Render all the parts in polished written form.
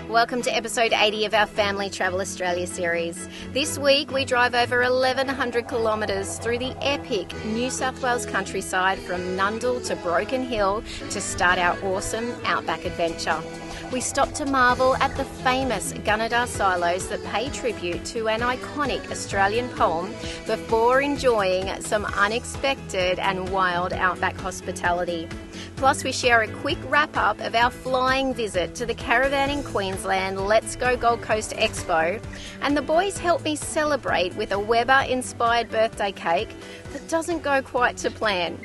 Welcome to episode 80 of our Family Travel Australia series. This week we drive over 1,100 kilometres through the epic New South Wales countryside from Nundle to Broken Hill to start our awesome Outback adventure. We stop to marvel at the famous Gunnedah silos that pay tribute to an iconic Australian poem before enjoying some unexpected and wild Outback hospitality. Plus, we share a quick wrap-up of our flying visit to the Caravan in Queensland Let's Go Gold Coast Expo, and the boys help me celebrate with a Weber-inspired birthday cake that doesn't go quite to plan.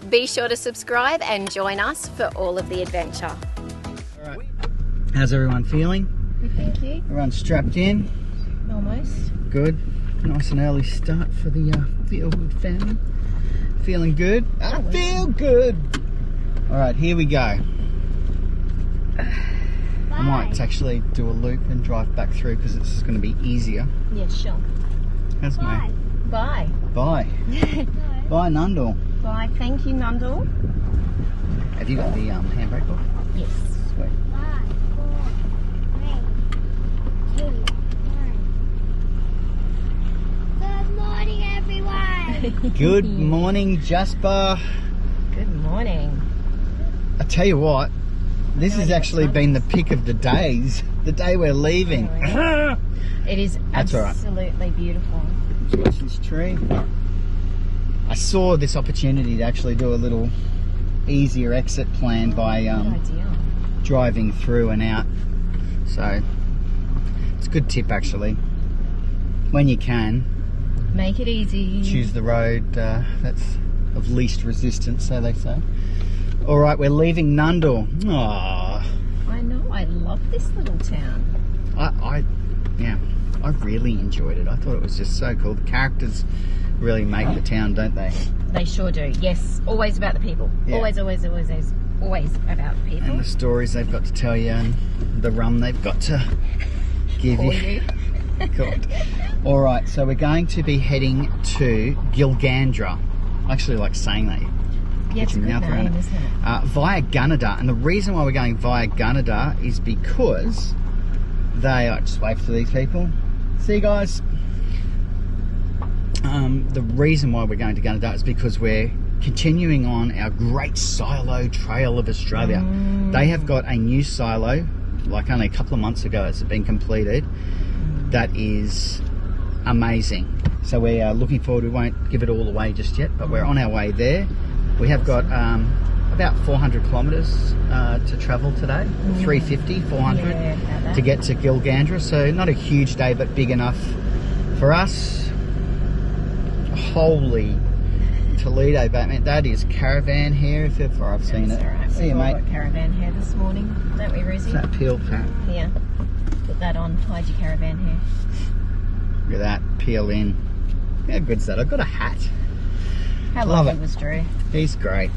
Be sure to subscribe and join us for all of the adventure. All right. How's everyone feeling? Good, thank you. Everyone strapped in? Almost. Good. Nice and early start for the Fieldwood family. Feeling good? I feel good. All right, here we go. I might actually do a loop and drive back through because it's going to be easier. Yeah, sure. How's Bye. Bye. Bye. Bye, Nundle. Bye. Thank you, Nundle. Have you got the handbrake off? Yes. Sweet. 5, 4, 3, 2, 1. Good morning, everyone. Good morning, Jasper. Good morning. I tell you what, this has actually been the pick of the days. The day we're leaving. It is absolutely beautiful. Watch this tree. I saw this opportunity to actually do a little easier exit plan by driving through and out. So it's a good tip actually. When you can, make it easy. Choose the road that's of least resistance, so they say. All right, we're leaving Nundle. Aww. I know, I love this little town. I really enjoyed it. I thought it was just so cool. The characters really make the town, don't they? They sure do. Yes, always about the people. Yeah. Always about the people. And the stories they've got to tell you, and the rum they've got to give you. God. All right, so we're going to be heading to Gilgandra. I actually like saying that. Yeah, it's a good name, isn't it? Via Gunnedah, and the reason why we're going via Gunnedah is because I just wave to these people. See you guys. The reason why we're going to Gunnedah is because we're continuing on our Great Silo Trail of Australia. They have got a new silo, like only a couple of months ago it's been completed, that is amazing. So we are looking forward. We won't give it all away just yet, but we're on our way there. We have got about 400 kilometres to travel today, 350, 400 to get to Gilgandra. So not a huge day, but big enough for us. Holy Toledo, Batman. That is Caravan hair, if ever I've seen it. Right. See you, mate. Got Caravan hair this morning, don't we, Rosie? Is that peel pat? Yeah. Put that on, hide your Caravan hair. Look at that, peel in. How good's that? I've got a hat. How lovely was Drew? He's great.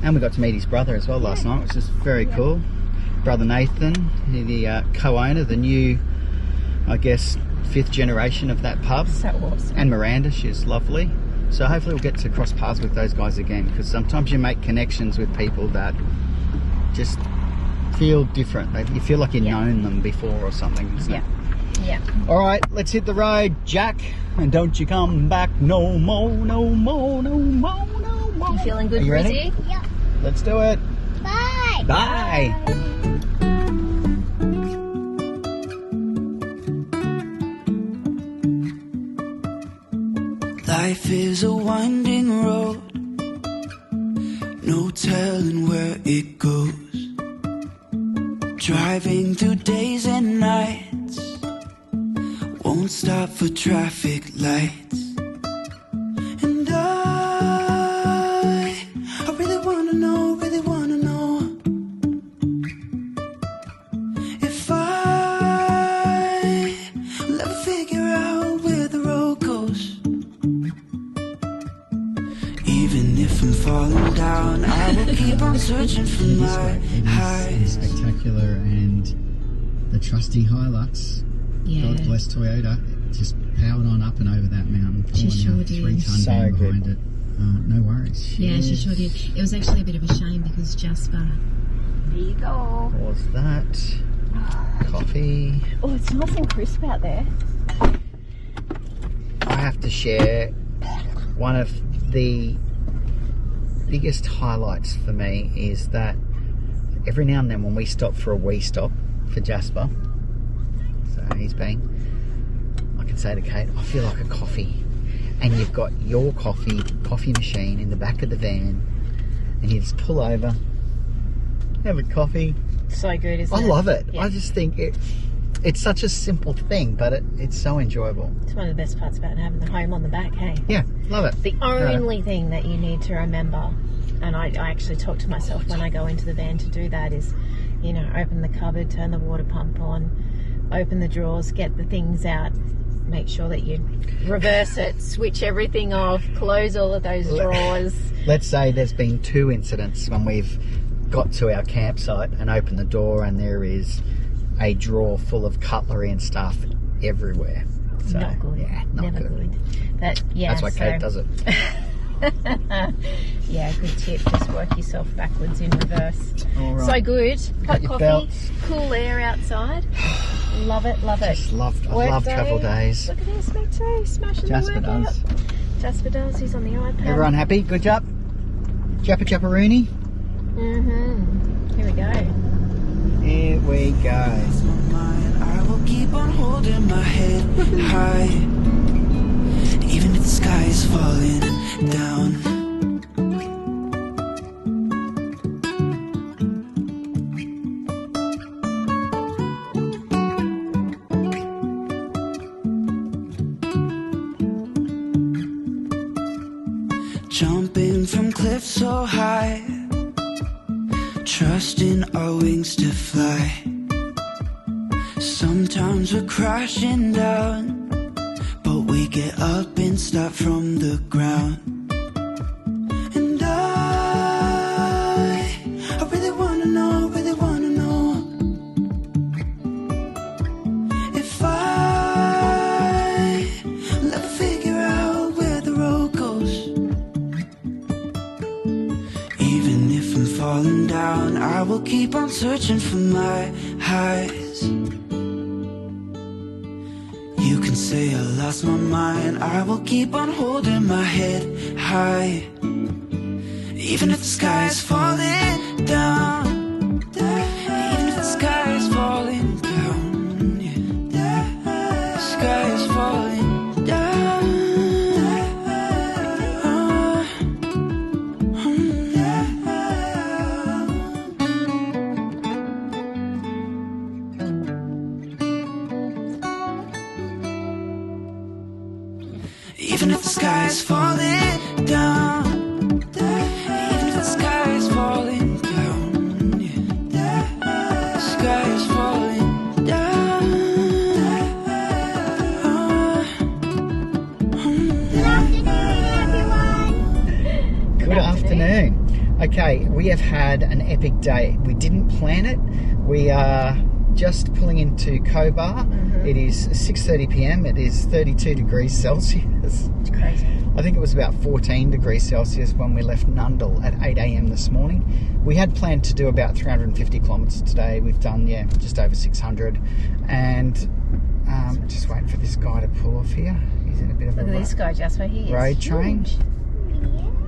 And we got to meet his brother as well last night, which is very cool. Brother Nathan, the co-owner, the new, I guess, 5th generation of that pub. So awesome. And Miranda, she's lovely. So hopefully we'll get to cross paths with those guys again, because sometimes you make connections with people that just feel different. You feel like you've known them before or something. Isn't it? Yeah. All right, let's hit the road, Jack. And don't you come back no more, no more, no more, no more. You feeling good, Are you ready? Rizzy? Yep. Let's do it. Bye. Bye. Life is a winding road, no telling where it goes. Driving through days and nights, won't stop for traffic lights. And I really wanna know if I will ever figure out where the road goes. Even if I'm falling down, I will keep on searching for my highs. Spectacular, and the trusty Hilux. Yeah. God bless Toyota. Just powered on up and over that mountain. She sure did. 3-ton So van good. behind it. No worries. Yeah, she sure did. It was actually a bit of a shame because Jasper. There you go. What was that? Coffee. Oh, it's nice and crisp out there. I have to share one of the biggest highlights for me is that every now and then when we stop for a wee stop for Jasper, so he's been, I can say to Kate, I feel like a coffee. And you've got your coffee machine in the back of the van, and you just pull over, have a coffee. So good, isn't it? I love it. Yeah. I just think it's such a simple thing, but it's so enjoyable. It's one of the best parts about having the home on the back, hey? Yeah, love it. The only thing that you need to remember, and I actually talk to myself when I go into the van to do that, is, you know, open the cupboard, turn the water pump on, open the drawers, get the things out, make sure that you reverse it, switch everything off, close all of those drawers. Let's say there's been 2 incidents when we've got to our campsite and opened the door and there is a drawer full of cutlery and stuff everywhere. So, not good. Yeah, not Never good. That's why Kate does it. Yeah, good tip. Just work yourself backwards in reverse. All right. So good. Hot your coffee, belts. cool air outside. Love it, love it. I love travel days. Look at this, me too. Smashing Jasper the workout. does. Jasper does. He's on the iPad. Everyone happy? Good job? Jappa-Rooney? Here we go. Here we go. I will keep on holding my head high, even if the sky is falling down. Jumping from cliffs so high, trusting our wings to fly. Sometimes we're crashing down, but we get up and start from the ground. And I really wanna know if I'll ever figure out where the road goes. Even if I'm falling down, I will keep on searching for my highs. You can say I lost my mind, I will keep on holding my head high, even if the sky is falling down. Even if the sky is falling down, yeah. The sky is falling down. Even if the sky is falling down, even if the sky is falling down, yeah. The sky is falling down. Good afternoon. Okay, we have had an epic day. We didn't plan it. We are just pulling into Cobar. It is 6:30 p.m. It is 32 degrees Celsius. It's crazy. I think it was about 14 degrees Celsius when we left Nundle at 8 a.m. this morning. We had planned to do about 350 kilometres today. We've done, just over 600. And just waiting for this guy to pull off here. He's in a bit of Look a at this guy, Jasper. He is road train. huge.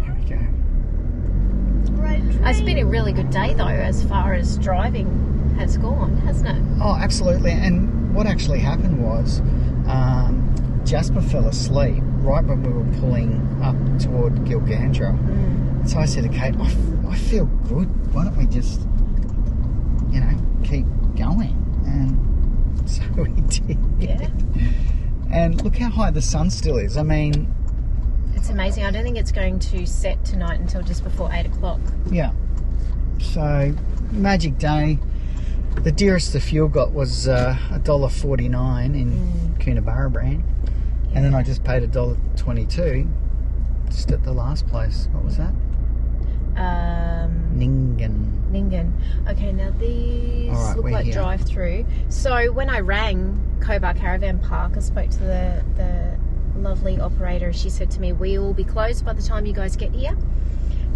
Here we go. It's been a really good day, though, as far as driving has gone, hasn't it? Oh, absolutely. And what actually happened was Jasper fell asleep right when we were pulling up toward Gilgandra. So I said to Kate, I feel good. Why don't we just, keep going? And so we did. Yeah. And look how high the sun still is. I mean, It's amazing. I don't think it's going to set tonight until just before 8 o'clock. yeah. So, magic day. The dearest the fuel got was $1.49 in Gunnedah brand. And then I just paid $1.22 just at the last place. What was that? Ningen. Okay, now these Alright, look we're like here. drive-through. So when I rang Cobar Caravan Park, I spoke to the lovely operator. She said to me, we will be closed by the time you guys get here.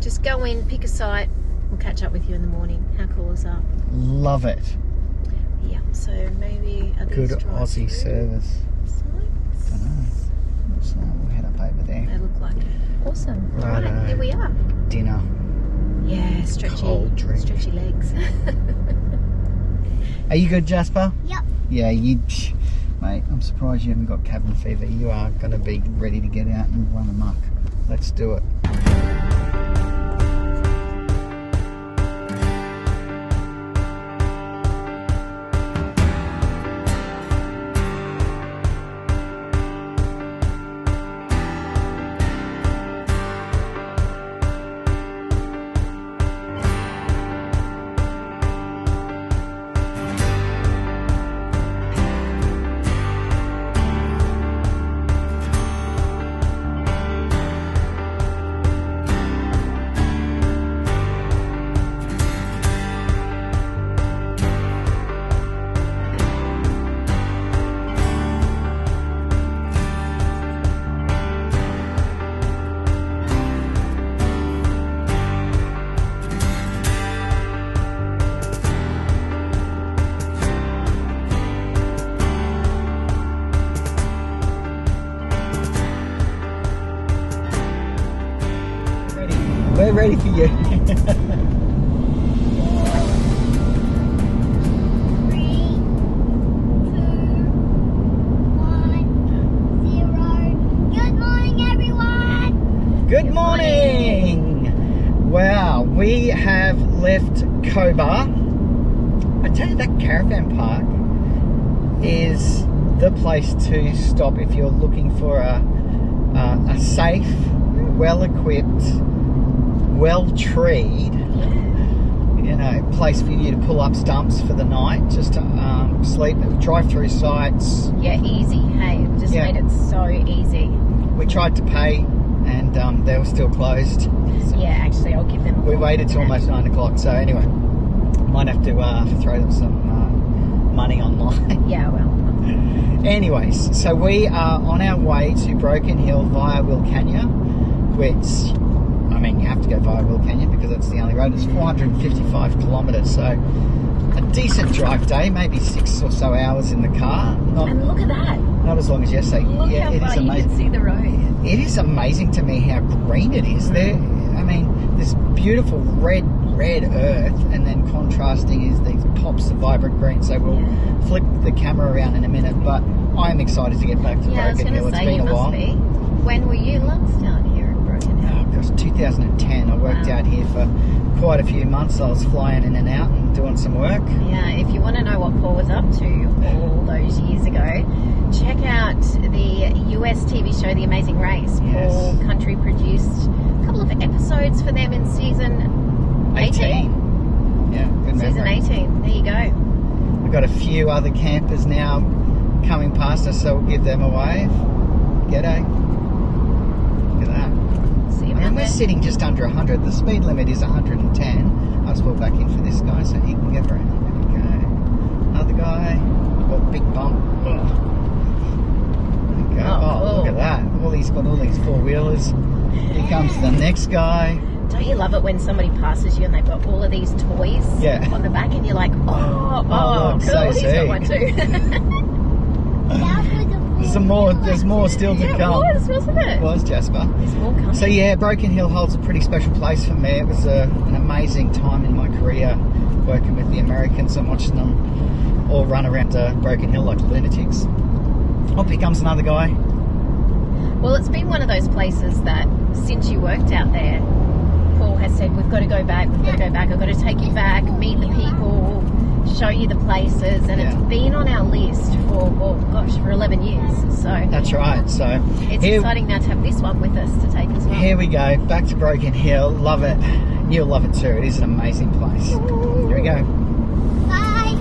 Just go in, pick a site. We'll catch up with you in the morning. How cool is that? Love it. Yeah, so maybe are these Good Aussie service. sites? Don't know. What's that? We'll head up over there. They look like it. Awesome. Righto. Right, here we are. Dinner. Yeah, stretchy legs. Are you good, Jasper? Yep. Yeah, mate, I'm surprised you haven't got cabin fever. You are going to be ready to get out and run amok. Let's do it. We're ready for you. 3, 2, 1, 0. Good morning, everyone. Good morning. Wow, we have left Cobar. I tell you, that caravan park is the place to stop if you're looking for a safe, well-equipped, well-treed, place for you to pull up stumps for the night, just to sleep, drive through sites. Yeah, easy. Hey, just made it so easy. We tried to pay and they were still closed. So Yeah, actually, I'll give them a we call. waited till almost 9 o'clock. So anyway, might have to throw them some money online. Yeah, well. Anyways, so we are on our way to Broken Hill via Wilcannia, which, I mean, you have to go via Wilcannia because that's the only road. It's 455 kilometres, so a decent drive day, maybe 6 or so hours in the car. And look at that. Not as long as yesterday. Look Yeah, how it far is you amazing. can see the road. It is amazing to me how green it is. There, I mean, this beautiful red earth, and then contrasting is these pops of vibrant green. So we'll flip the camera around in a minute, but I'm excited to get back to Yeah, I was Broken going Hill. to It's say been you a while. must be. When were you last down here in Broken Hill? Oh gosh, 2010. I worked out here for quite a few months. I was flying in and out and doing some work. Yeah, if you want to know what Paul was up to all those years ago, check out the US TV show The Amazing Race. Yes. Paul Country produced a couple of episodes for them in season 18. Yeah, good Season memory. 18. There you go. We've got a few other campers now coming past us, so we'll give them a wave. G'day. Look at that. See you I mean, out we're there. sitting just under 100. The speed limit is 110. I'll just pull back in for this guy so he can get around. Okay. Another guy. Oh, big bump. Okay. Oh, Oh, cool. look at that. He's got all these four-wheelers. Here comes the next guy. Don't you love it when somebody passes you and they've got all of these toys Yeah. on the back and you're like, oh, look, cool, so he's sick. got one too. There's more still to Yeah, it come. was, wasn't it? It was, Jasper. There's more coming. So yeah, Broken Hill holds a pretty special place for me. It was an amazing time in my career working with the Americans and watching them all run around Broken Hill like lunatics. Oh, here comes another guy. Well, it's been one of those places that since you worked out there, Paul has said, we've got to go back, I've got to take you back, meet the people, show you the places, and it's been on our list for, for 11 years. So That's right. So it's exciting now to have this one with us to take as well. Here we go, back to Broken Hill. Love it. You'll love it too. It is an amazing place. Here we go. Bye.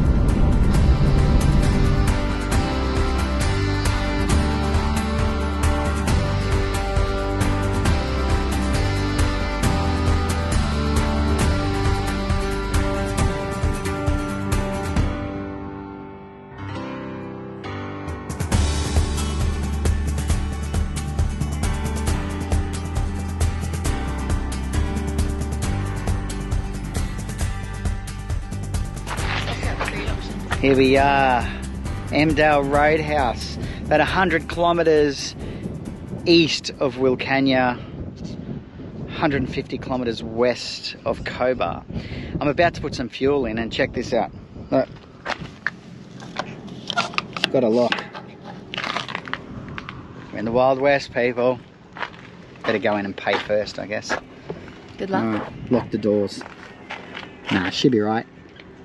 Here we are, Emmdale RoadHouse, about 100 kilometres east of Wilcannia, 150 kilometres west of Cobar. I'm about to put some fuel in and check this out. Look. Got a lock. We're in the Wild West, people. Better go in and pay first, I guess. Good luck. Alright, lock the doors. Nah, should be right.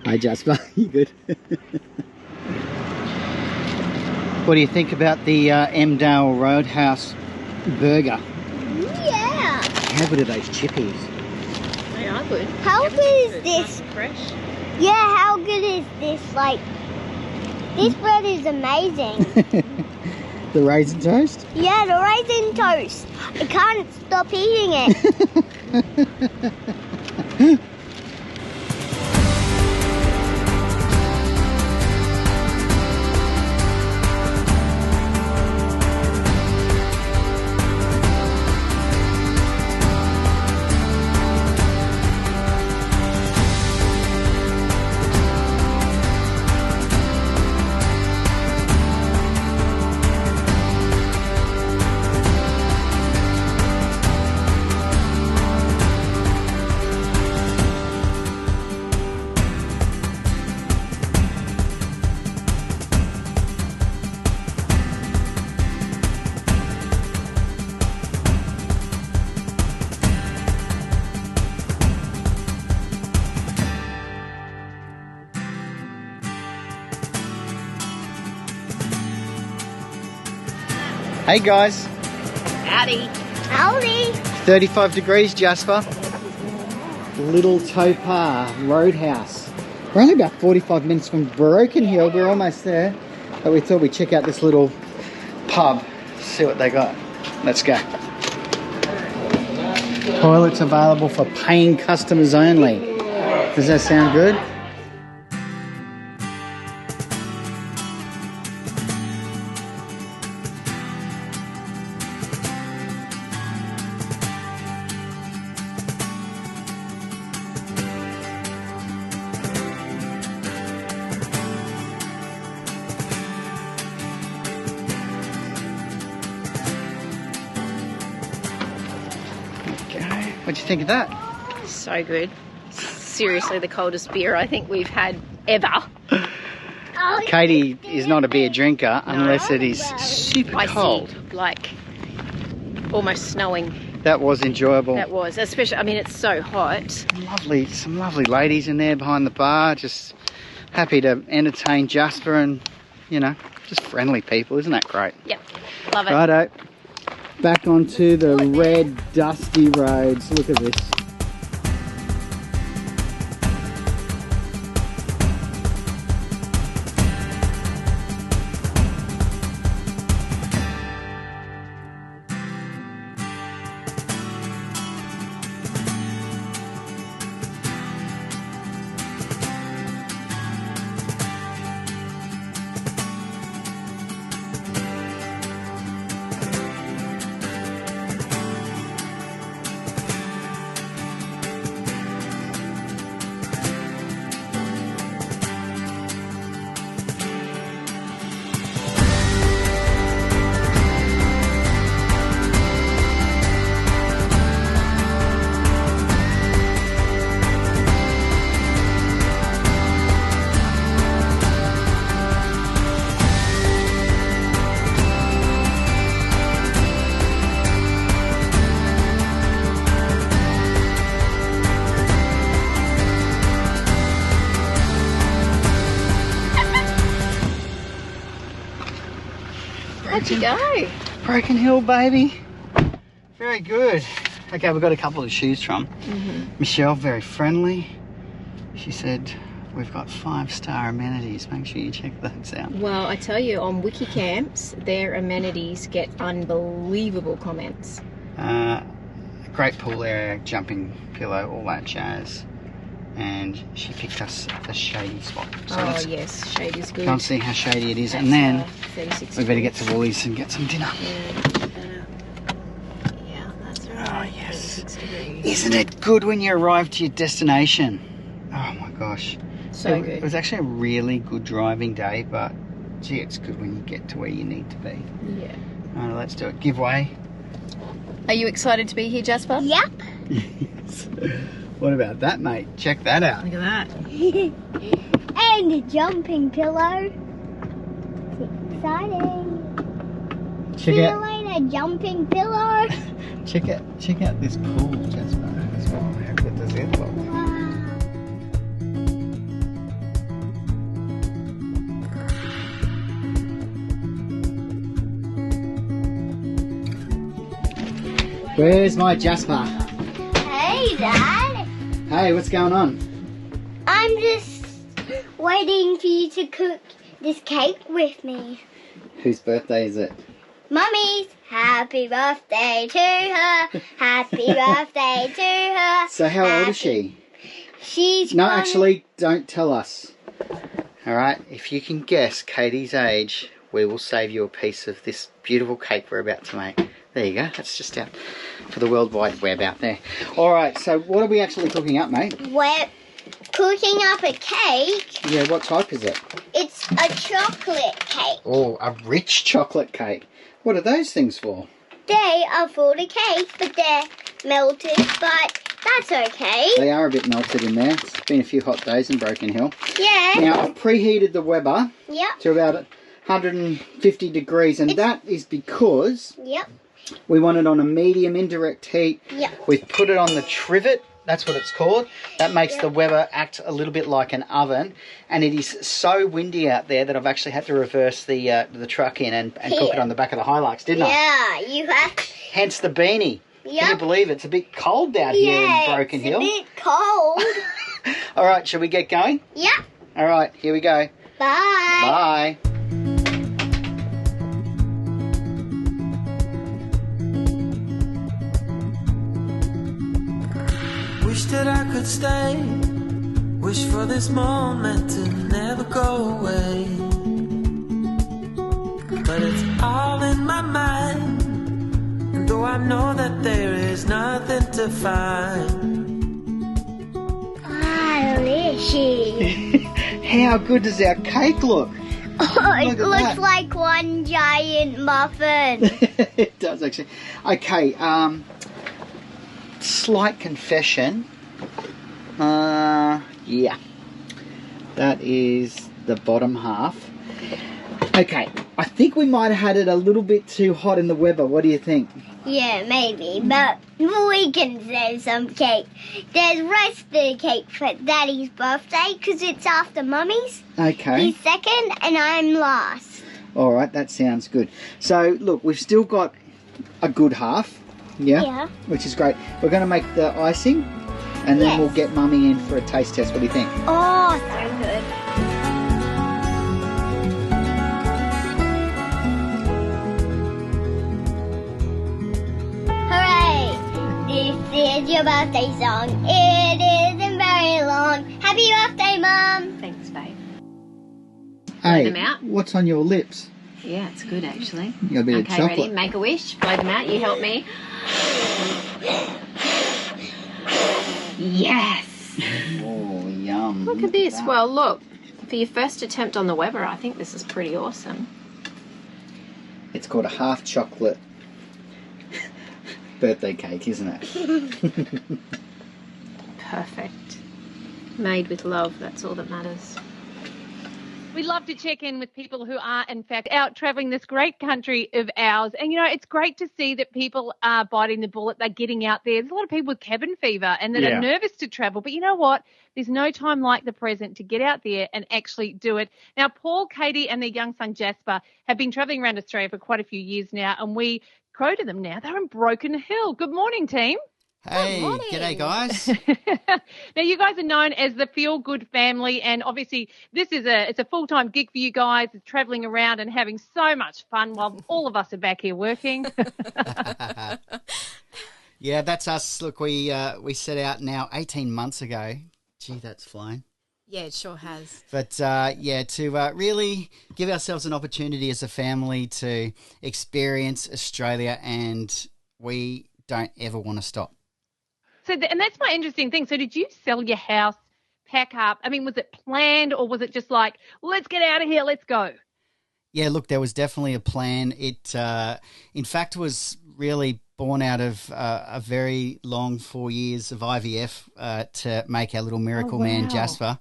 Hi Jasper, you good? What do you think about the Emmdale RoadHouse burger? Yeah. How good are those chippies? They are good. How good is this? Fresh. Yeah, how good is this? Like, this bread is amazing. The raisin toast? Yeah, the raisin toast. I can't stop eating it. Hey guys, Howdy. Howdy. 35 degrees Jasper. Little Topar RoadHouse. We're only about 45 minutes from Broken Hill, we're almost there. But we thought we'd check out this little pub, see what they got. Let's go. Toilets available for paying customers only. Does that sound good? What'd you think of that? So good. Seriously, the coldest beer I think we've had ever. Katie is not a beer drinker unless it is super Icy, cold. like almost snowing. That was enjoyable. That was, especially, I mean, it's so hot. Some lovely ladies in there behind the bar, just happy to entertain Jasper and, you know, just friendly people. Isn't that great? Yep, love it. Righto. Back onto the red, dusty roads. Look at this. How'd you go? Broken Hill, baby. Very good. Okay, we've got a couple to choose from. Michelle, very friendly. She said, we've got 5-star amenities. Make sure you check those out. Well, I tell you, on Wikicamps, their amenities get unbelievable comments. Great pool area, jumping pillow, all that jazz. And she picked us the shady spot. So let's yes, shade is good. go and see how shady it is. That's, and then 36 we better get to Woolies and get some dinner. Yeah, that's right. Oh, yes. 36 degrees. Isn't it good when you arrive to your destination? Oh my gosh. So It good. was actually a really good driving day, but gee, it's good when you get to where you need to be. Yeah. Let's do it. Give way. Are you excited to be here, Jasper? Yep. Yes. What about that, mate? Check that out. Look at that. And a jumping pillow. It's exciting. Check See you out. later, jumping pillow. Check out this pool, Jasper, as well. How good does it look? Wow. Where's my Jasper? Hey, Dad. Hey, what's going on? I'm just waiting for you to cook this cake with me. Whose birthday is it? Mummy's. Happy birthday to her. Happy birthday to her. So how old is she? She's No, gonna- actually, don't tell us. All right, if you can guess Katie's age, we will save you a piece of this beautiful cake we're about to make. There you go. That's just out for the World Wide Web out there. All right, so what are we actually cooking up, mate? We're cooking up a cake. Yeah, what type is it? It's a chocolate cake. Oh, a rich chocolate cake. What are those things for? They are for the cake, but they're melted, but that's okay. They are a bit melted in there. It's been a few hot days in Broken Hill. Yeah. Now, I've preheated the Weber Yep. to about 150 degrees, and that is because Yep. we want it on a medium indirect heat. Yep. We've put it on the trivet. That's what it's called. That makes the Weber act a little bit like an oven. And it is so windy out there that I've actually had to reverse the truck in and cook it on the back of the Hilux, didn't I? Yeah, you have. Hence the beanie. Can you Yep. believe it? It's a bit cold out here in Broken it's Hill. a bit cold. All right, shall we get going? Yep. All right, here we go. Bye. Bye. Wish that I could stay. Wish for this moment to never go away. But it's all in my mind. And though I know that there is nothing to find. Delicious. How good does our cake look? Oh, it Look at looks that. like one giant muffin. It does actually. Okay, slight confession. Yeah. That is the bottom half. Okay, I think we might have had it a little bit too hot in the Weber. What do you think? Yeah, maybe, but we can save some cake. There's rest of the cake for Daddy's birthday because it's after Mummy's. Okay. He's second and I'm last. All right, that sounds good. So, look, we've still got a good half. Yeah. Yeah. Which is great. We're going to make the icing and then Yes. we'll get Mummy in for a taste test. What do you think? Oh, so good. Hooray! This is your birthday song. It isn't very long. Happy birthday, Mum! Thanks, babe. Hey, them out. what's on your lips? Yeah, it's good actually. You got a bit of Okay, chocolate. ready? Make a wish. Blow them out. You help me. Yes. Oh, yum. Look at this. that. Well, look. For your first attempt on the Weber, I think this is pretty awesome. It's called a half chocolate birthday cake, isn't it? Perfect. Made with love. That's all that matters. We love to check in with people who are, in fact, out travelling this great country of ours. And, you know, it's great to see that people are biting the bullet. They're getting out there. There's a lot of people with cabin fever and that are nervous to travel. But you know what? There's no time like the present to get out there and actually do it. Now, Paul, Katie and their young son Jasper have been travelling around Australia for quite a few years now. And we go to them now. They're in Broken Hill. Good morning, team. Hey, morning. g'day guys. Now, you guys are known as the Feel Good Family, and obviously this is it's a full-time gig for you guys, travelling around and having so much fun while all of us are back here working. Yeah, that's us. Look, we set out now 18 months ago. Gee, that's flown. Yeah, it sure has. But yeah, to really give ourselves an opportunity as a family to experience Australia, and we don't ever want to stop. And that's my interesting thing. So did you sell your house, pack up? I mean, was it planned or was it just like, let's get out of here, let's go? Yeah, look, there was definitely a plan. It, in fact, was really born out of a very long 4 years of IVF to make our little miracle man, Jasper.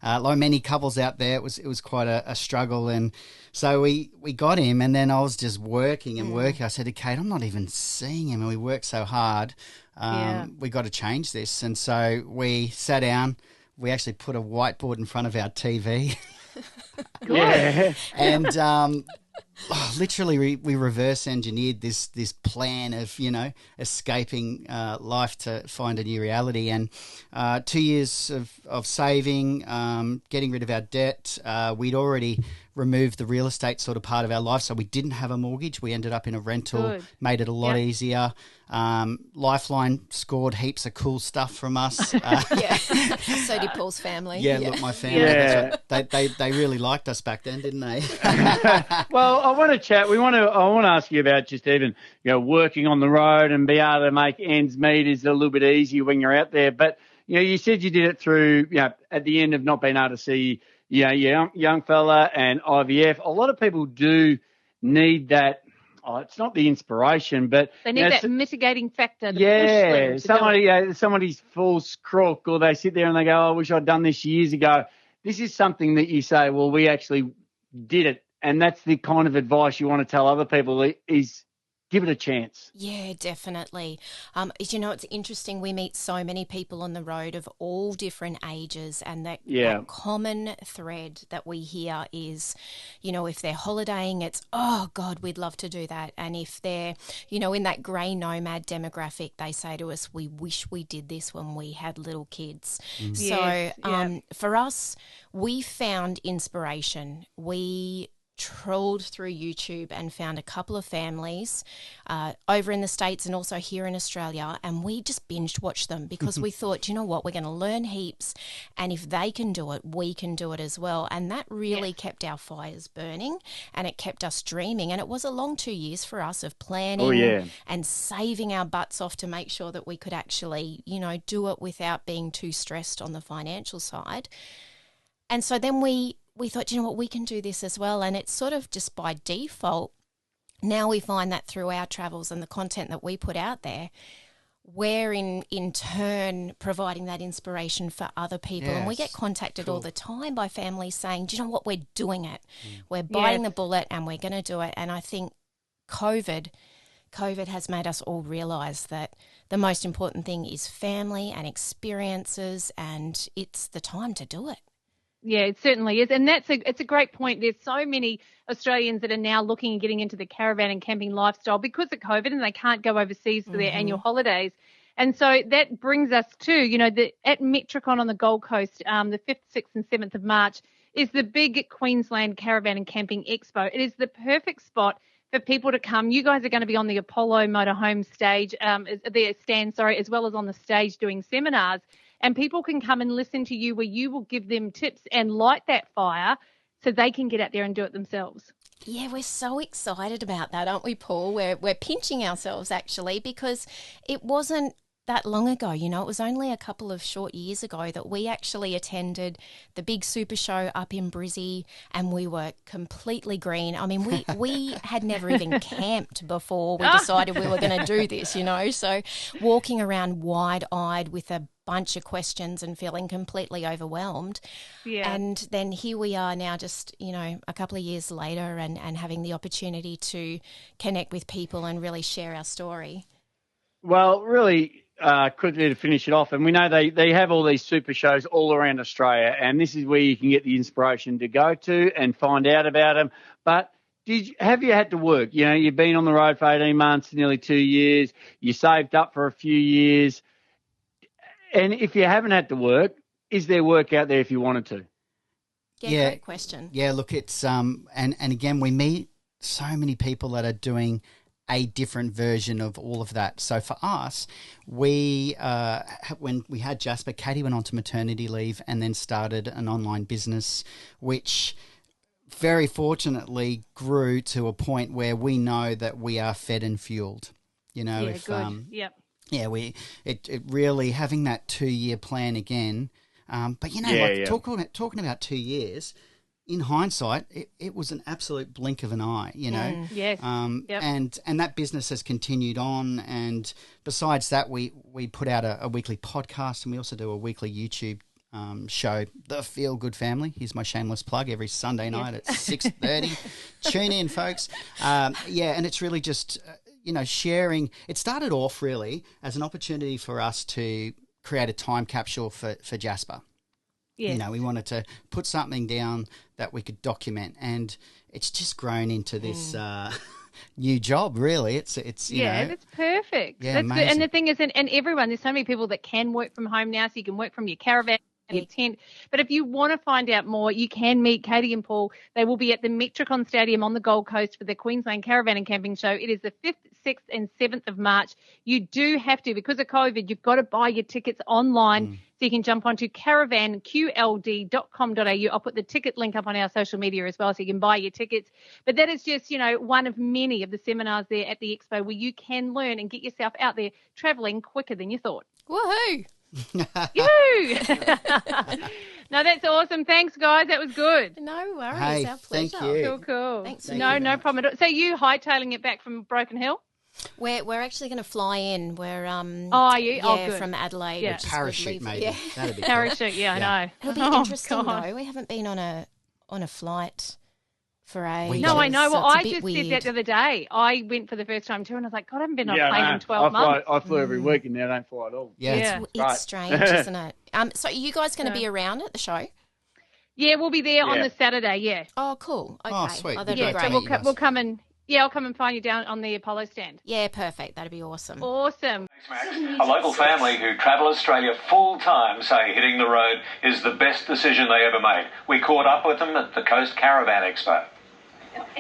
Like many couples out there, it was quite a struggle. And so we got him, and then I was just working and working. I said to Kate, I'm not even seeing him, and we worked so hard. We got to change this. And so we sat down. We actually put a whiteboard in front of our TV. Yeah. And literally we reverse engineered this plan of, escaping life to find a new reality. And 2 years of saving, getting rid of our debt. We'd already removed the real estate sort of part of our life, so we didn't have a mortgage. We ended up in a rental. Good. Made it a lot easier. Lifeline scored heaps of cool stuff from us. So did Paul's family. Yeah, look, my family. Yeah. That's what, they really liked us back then, didn't they? Well, I want to chat. I want to ask you about just even working on the road and be able to make ends meet is a little bit easier when you're out there. But you said you did it through at the end of not being able to see young fella and IVF. A lot of people do need that. Oh, it's not the inspiration, but They need that mitigating factor. To push them to do it. somebody's false crook, or they sit there and they go, "Oh, I wish I'd done this years ago." This is something that you say, "Well, we actually did it," and that's the kind of advice you want to tell other people is give it a chance. Yeah, definitely. It's interesting. We meet so many people on the road of all different ages, and that common thread that we hear is, if they're holidaying, it's, oh, God, we'd love to do that. And if they're, in that grey nomad demographic, they say to us, we wish we did this when we had little kids. So for us, we found inspiration. We trawled through YouTube and found a couple of families over in the States and also here in Australia, and we just binged watched them because we thought, we're going to learn heaps, and if they can do it, we can do it as well. And that really kept our fires burning, and it kept us dreaming. And it was a long 2 years for us of planning and saving our butts off to make sure that we could actually, do it without being too stressed on the financial side. And so then we thought, we can do this as well. And it's sort of just by default. Now we find that through our travels and the content that we put out there, we're in turn providing that inspiration for other people. And we get contacted all the time by families saying, do you know what, we're doing it. We're biting the bullet and we're going to do it. And I think COVID has made us all realise that the most important thing is family and experiences, and it's the time to do it. Yeah, it certainly is. And it's a great point. There's so many Australians that are now looking and getting into the caravan and camping lifestyle because of COVID, and they can't go overseas for their annual holidays. And so that brings us to, at Metricon on the Gold Coast, the 5th, 6th and 7th of March is the big Queensland Caravan and Camping Expo. It is the perfect spot for people to come. You guys are going to be on the Apollo Motorhome stage, their stand, as well as on the stage doing seminars. And people can come and listen to you where you will give them tips and light that fire so they can get out there and do it themselves. Yeah, we're so excited about that, aren't we, Paul? We're pinching ourselves, actually, because it wasn't that long ago. It was only a couple of short years ago that we actually attended the big super show up in Brizzy, and we were completely green. I mean, we had never even camped before we decided we were going to do this, So walking around wide-eyed with a bunch of questions and feeling completely overwhelmed. Yeah. And then here we are now just, a couple of years later and having the opportunity to connect with people and really share our story. Well, really quickly to finish it off, and we know they have all these super shows all around Australia, and this is where you can get the inspiration to go to and find out about them. But have you had to work? You've been on the road for 18 months, nearly 2 years. You saved up for a few years. And if you haven't had to work, is there work out there if you wanted to? Yeah, great question. Yeah, look, it's and again, we meet so many people that are doing a different version of all of that. So for us, when we had Jasper, Katie went on to maternity leave and then started an online business, which very fortunately grew to a point where we know that we are fed and fueled. Good. Yep. Yeah, it really, having that 2 year plan again, But, talking about 2 years, in hindsight, it was an absolute blink of an eye, Yes. And that business has continued on. And besides that, we put out a weekly podcast, and we also do a weekly YouTube show, The Feel Good Family. Here's my shameless plug, every Sunday night at 6:30. Tune in, folks. And it's really just, sharing. It started off really as an opportunity for us to create a time capsule for Jasper. Yes. We wanted to put something down that we could document, and it's just grown into this new job. Really, it's that's perfect. Yeah, that's amazing. good. And the thing is, and everyone, there's so many people that can work from home now, so you can work from your caravan, your tent. But if you want to find out more, you can meet Katie and Paul. They will be at the Metricon Stadium on the Gold Coast for the Queensland Caravan and Camping Show. It is the 5th, 6th and 7th of March. You do have to, because of COVID, you've got to buy your tickets online. So you can jump onto caravanqld.com.au. I'll put the ticket link up on our social media as well, so you can buy your tickets. But that is just, one of many of the seminars there at the Expo where you can learn and get yourself out there travelling quicker than you thought. Woohoo! Yoo-hoo! No, that's awesome. Thanks, guys. That was good. No worries. Hey, our pleasure. thank you. Cool. Thanks. No problem at all. So you hightailing it back from Broken Hill? We're actually going to fly in. We're are you? Yeah, Good. from Adelaide. Yeah. Which is Parachute, good. maybe. Yeah. That'd be cool. Parachute. Yeah, I know. It'll be interesting though. We haven't been on a flight for ages. No, I know. So Well, it's a I bit just weird. said that the other day. I went for the first time too, and I was like, God, I haven't been on a plane in 12 months. I flew every week, and now I don't fly at all. Yeah. It's Right. strange, isn't it? So are you guys going to be around at the show? Yeah, we'll be there on the Saturday. Yeah. Oh, cool. Okay. Oh, sweet. that'd Yeah, be So great. we'll come and I'll come and find you down on the Apollo stand. Yeah, perfect. That'd be awesome. Awesome. A local family who travel Australia full-time say hitting the road is the best decision they ever made. We caught up with them at the Coast Caravan Expo.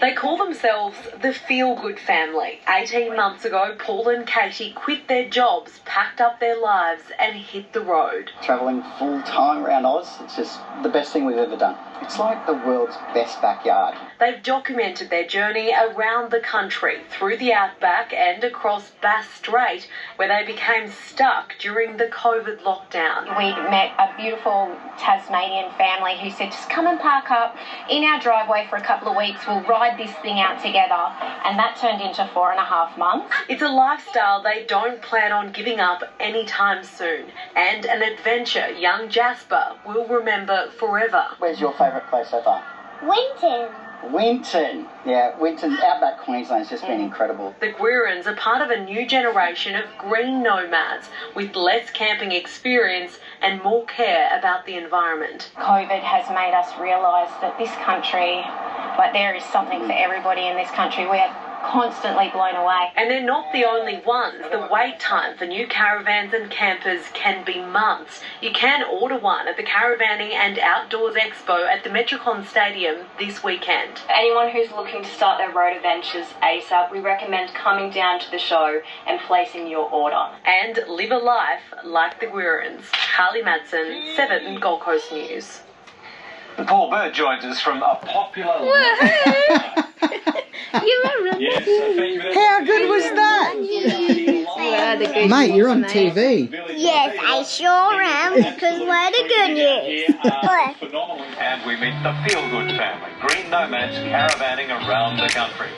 They call themselves the Feel Good Family. 18 months ago, Paul and Katie quit their jobs, packed up their lives and hit the road. Travelling full time around Oz, it's just the best thing we've ever done. It's like the world's best backyard. They've documented their journey around the country, through the Outback and across Bass Strait, where they became stuck during the COVID lockdown. We met a beautiful Tasmanian family who said, just come and park up in our driveway for a couple of weeks, we'll ride this thing out together, and that turned into 4.5 months. It's a lifestyle they don't plan on giving up anytime soon, and an adventure young Jasper will remember forever. Where's your favourite place so far? Winton. Winton. Yeah, Winton, Outback Queensland's just been incredible. The Gwirrans are part of a new generation of green nomads with less camping experience and more care about the environment. COVID has made us realise that this country, there is something for everybody in this country. We are constantly blown away. And they're not the only ones. The wait time for new caravans and campers can be months. You can order one at the Caravanning and Outdoors Expo at the Metricon Stadium this weekend. Anyone who's looking to start their road adventures ASAP, we recommend coming down to the show and placing your order. And live a life like the Gwirrans. Harley Madsen, 7 Gold Coast News. Paul Bird joins us from a popular... You were really How good was that? Mate, you're on TV. Yes, I sure am, because we're the good news. And we meet the Feel Good family, green nomads caravanning around the country.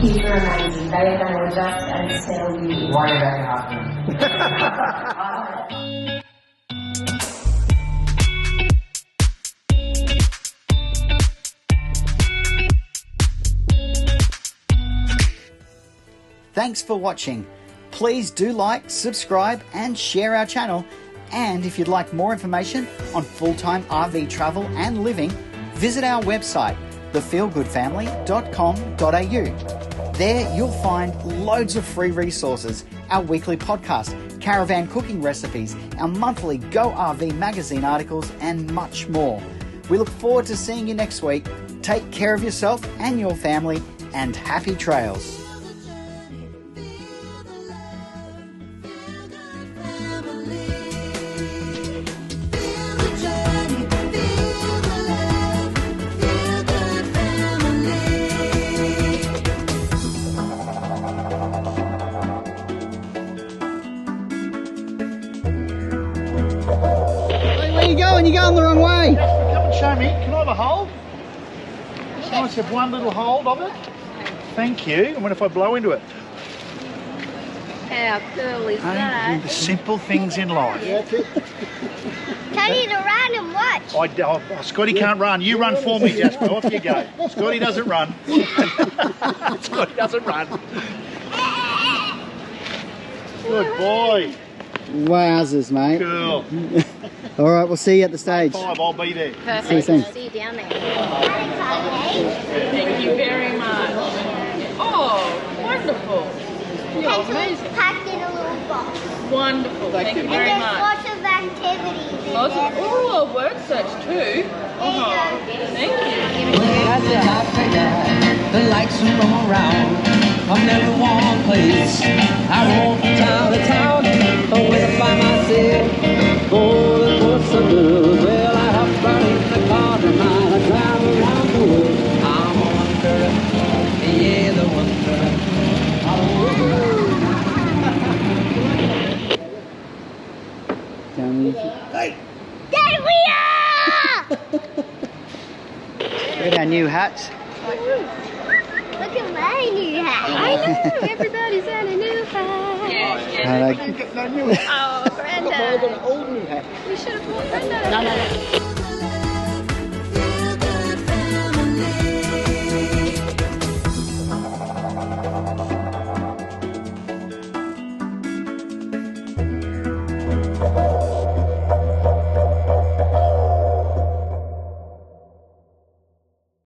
Kids are amazing. They are going to adjust and settle you in. Why did that happen? Thanks for watching. Please do like, subscribe and share our channel. And if you'd like more information on full-time RV travel and living, visit our website, thefeelgoodfamily.com.au. There you'll find loads of free resources, our weekly podcast, caravan cooking recipes, our monthly Go RV magazine articles and much more. We look forward to seeing you next week. Take care of yourself and your family and happy trails. You're going the wrong way. Come and show me. Can I have a hold? Can I just have one little hold of it? Thank you. And what if I blow into it? How cool is that? The simple things in life. Tell you to run and watch. Scotty can't run. You run for me, Jasper. Off you go. Scotty doesn't run. Scotty doesn't run. Good boy. Wowzers, mate. Cool. All right, we'll see you at the stage. 5, I'll be there. Perfect. See you soon. See you down there. Thank you very much. Oh, wonderful. You're amazing. Packed in a little box. Wonderful. Thank you very And there's much. lots of activities in Lots of, there. oh, a work search too. Oh, thank you. The lights are all around. I'm never one place. I roam from town to town. But when I find myself going for some good, well, I hop right in the car tonight. I drive around the world. I'm a wanderer. Yeah, the wanderer. Hey. There we are! Got our new hats. Look at my new hat. I know, everybody's in a new hat. Yes, yes. Like, Oh, Grandad. We should have bought Grandad. no.